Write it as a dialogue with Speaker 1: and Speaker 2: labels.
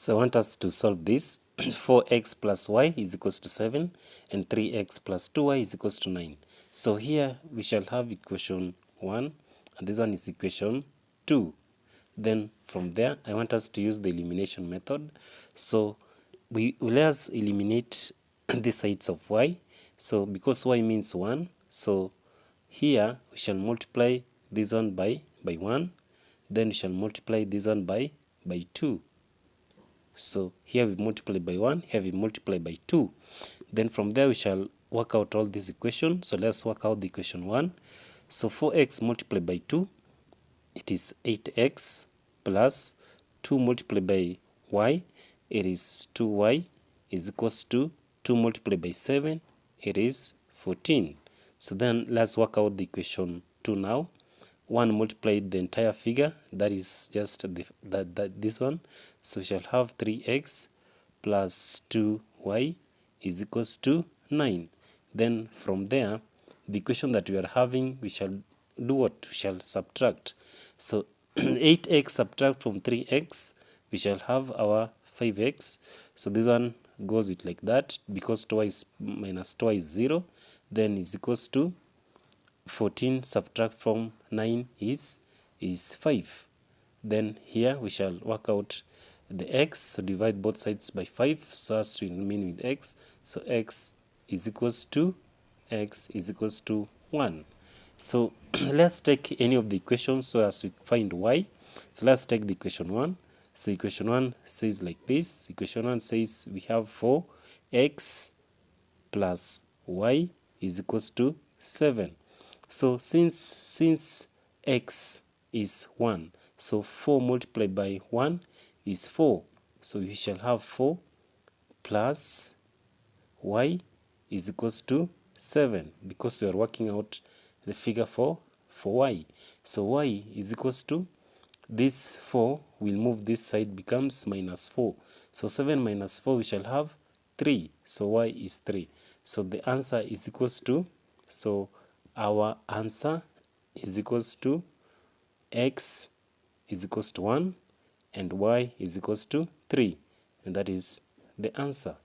Speaker 1: So I want us to solve this. 4x plus y is equals to 7 and 3x plus 2y is equals to 9. So here we shall have equation 1 and this one is equation 2. Then from there I want us to use the elimination method. So we will just eliminate the sides of y. So because y means 1, so here we shall multiply this one by 1, then we shall multiply this one by 2. So here we multiply by 1, here we multiply by 2. Then from there we shall work out all these equations. So let's work out the equation 1. So 4x multiplied by 2, it is 8x plus 2 multiplied by y, it is 2y is equals to 2 multiplied by 7, it is 14. So then let's work out the equation 2 now. 1 multiplied the entire figure, that is just this one. So we shall have 3x plus 2y is equals to 9. Then from there, the equation that we are having, we shall do what? We shall subtract. So 8x subtract from 3x, we shall have our 5x. So this one goes it like that, because twice minus twice 0, then is equals to 14 subtract from 9 is 5. Then here we shall work out the x, so divide both sides by 5 so as to remain with x. So x is equals to 1. So let's take any of the equations so as we find y. So let's take the equation 1. So equation 1 says like this. Equation 1 says we have 4x plus y is equals to 7. So since x is 1, so 4 multiplied by 1 is 4. So we shall have 4 plus y is equals to 7, because we are working out the figure for y. So y is equals to, this 4 will move this side, becomes minus 4. So 7 minus 4 we shall have 3. So y is 3. So the answer is equals to, so our answer is equals to x is equals to 1 and y is equals to 3. And that is the answer.